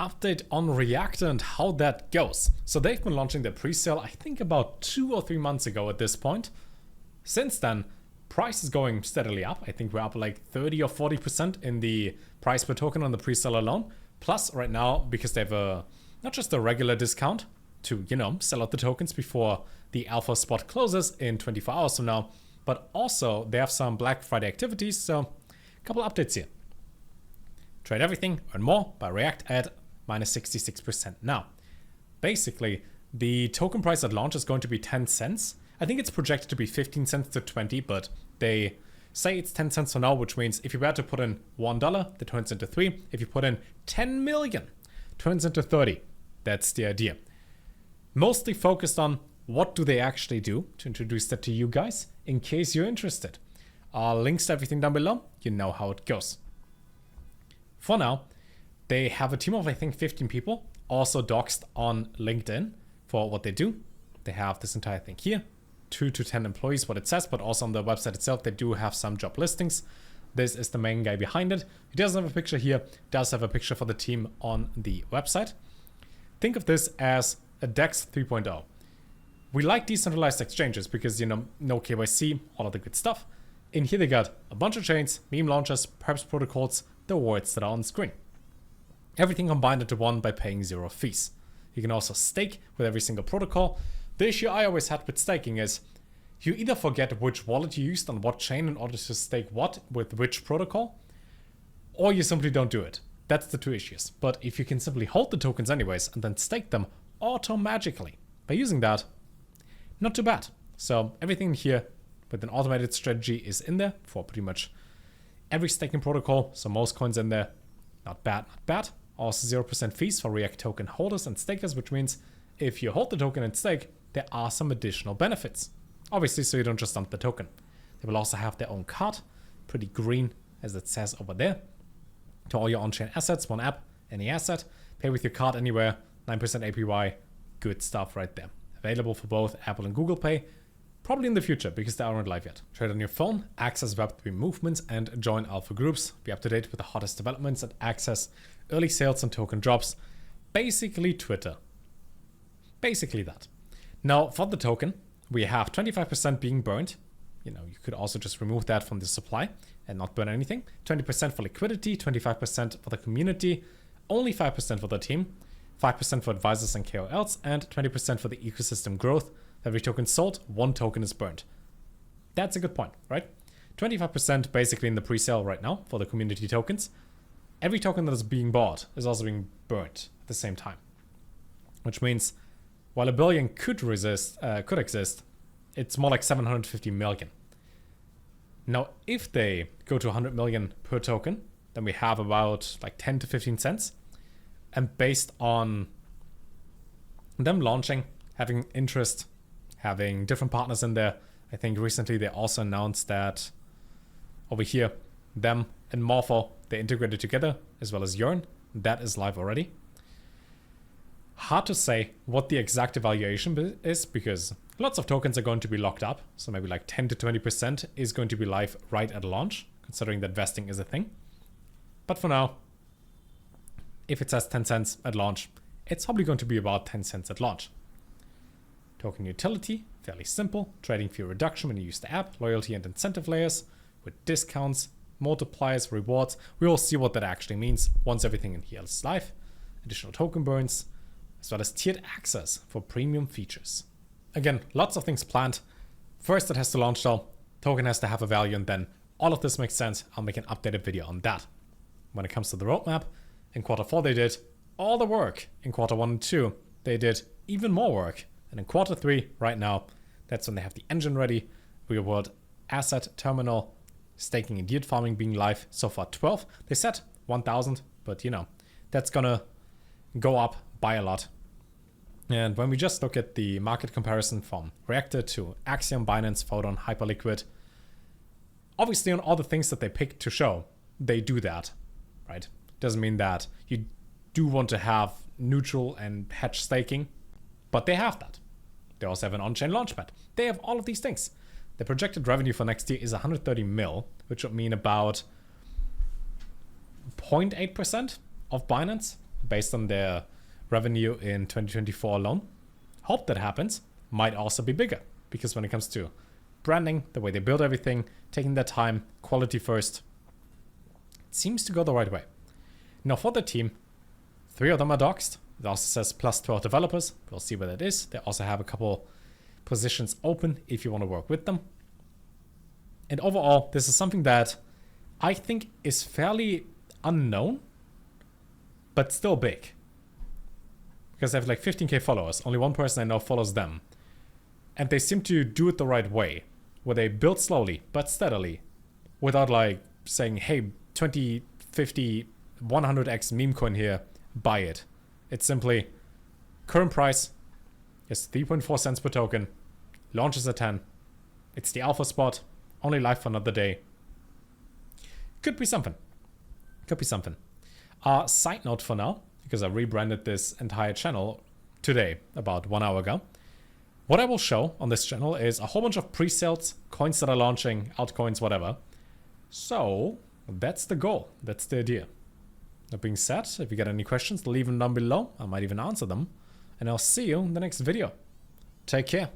update on Reactor and how that goes. So they've been launching their pre-sale, I think about 2 or 3 months ago at this point. Since then, price is going steadily up. I think we're up like 30 or 40% in the price per token on the pre-sale alone. Plus right now, because they have not just a regular discount to, sell out the tokens before the alpha spot closes in 24 hours from now, but also they have some Black Friday activities. So a couple updates here. Trade everything, earn more by React at minus 66% now. Basically, the token price at launch is going to be 10 cents. I think it's projected to be 15 cents to 20, but they say it's 10 cents for now, which means if you were to put in $1, that turns into 3. If you put in 10 million, turns into 30. That's the idea. Mostly focused on what do they actually do to introduce that to you guys, in case you're interested. Links to everything down below, you know how it goes. For now, they have a team of, I think, 15 people, also doxed on LinkedIn for what they do. They have this entire thing here, 2 to 10 employees, what it says, but also on the website itself, they do have some job listings. This is the main guy behind it. He doesn't have a picture here, does have a picture for the team on the website. Think of this as a DEX 3.0. We like decentralized exchanges because, no KYC, all of the good stuff. In here they got a bunch of chains, meme launchers, perhaps protocols, the words that are on screen. Everything combined into one by paying 0 fees. You can also stake with every single protocol. The issue I always had with staking is you either forget which wallet you used on what chain in order to stake what with which protocol, or you simply don't do it. That's the 2 issues. But if you can simply hold the tokens anyways and then stake them auto-magically by using that, not too bad. So everything here with an automated strategy is in there for pretty much every staking protocol. So most coins in there. Not bad, not bad. Also 0% fees for React token holders and stakers, which means if you hold the token and stake, there are some additional benefits. Obviously, so you don't just dump the token. They will also have their own card, pretty green as it says over there. To all your on-chain assets, one app, any asset, pay with your card anywhere, 9% APY, good stuff right there. Available for both Apple and Google Pay, probably in the future because they aren't live yet. Trade on your phone, access Web3 movements, and join alpha groups. Be up to date with the hottest developments and access early sales and token drops. Basically Twitter. Basically that. Now for the token, we have 25% being burned. You could also just remove that from the supply and not burn anything. 20% for liquidity, 25% for the community, only 5% for the team, 5% for advisors and KOLs, and 20% for the ecosystem growth. Every token sold, 1 token is burned. That's a good point, right? 25% basically in the pre-sale right now for the community tokens. Every token that is being bought is also being burnt at the same time. Which means while a billion could exist, it's more like 750 million. Now, if they go to 100 million per token, then we have about like 10 to 15 cents. And based on them launching, having interest, having different partners in there, I think recently they also announced that over here, them and Morpho, they integrated together, as well as Yearn. That is live already. Hard to say what the exact evaluation is because lots of tokens are going to be locked up. So maybe like 10 to 20% is going to be live right at launch, considering that vesting is a thing. But for now, if it says 10 cents at launch, it's probably going to be about 10 cents at launch. Token utility, fairly simple. Trading fee reduction when you use the app, loyalty and incentive layers with discounts, multipliers, rewards. We will see what that actually means once everything in here is live. Additional token burns, as well as tiered access for premium features. Again, lots of things planned. First it has to launch though, token has to have a value, and then all of this makes sense. I'll make an updated video on that. When it comes to the roadmap, in Q4 they did all the work. In Q1 and 2, they did even more work. And in Q3, right now, that's when they have the engine ready, real world asset terminal, staking and yield farming being live. So far 12. They said 1,000, but that's gonna go up by a lot. And when we just look at the market comparison from Reactor to Axiom, Binance, Photon, Hyperliquid, obviously on all the things that they picked to show, they do that, right? Doesn't mean that you do want to have neutral and hedge staking, but they have that. They also have an on-chain launchpad. They have all of these things. The projected revenue for next year is 130 mil, which would mean about 0.8% of Binance, based on their revenue in 2024 alone. Hope that happens. Might also be bigger, because when it comes to branding, the way they build everything, taking their time, quality first, it seems to go the right way. Now for the team, 3 of them are doxed. It also says plus 12 developers. We'll see where that is. They also have a couple positions open if you want to work with them. And overall, this is something that I think is fairly unknown, but still big. Because they have like 15k followers. Only one person I know follows them. And they seem to do it the right way, where they build slowly but steadily, without like saying, hey, 20, 50, 100x meme coin here, buy it. It's simply current price is 3.4 cents per token, launches at 10. It's the alpha spot, only live for another day. Could be something. Could be something. Side note for now, because I rebranded this entire channel today, about 1 hour ago. What I will show on this channel is a whole bunch of pre-sales, coins that are launching, altcoins, whatever. So that's the goal. That's the idea. That being said, if you got any questions, leave them down below. I might even answer them. And I'll see you in the next video. Take care.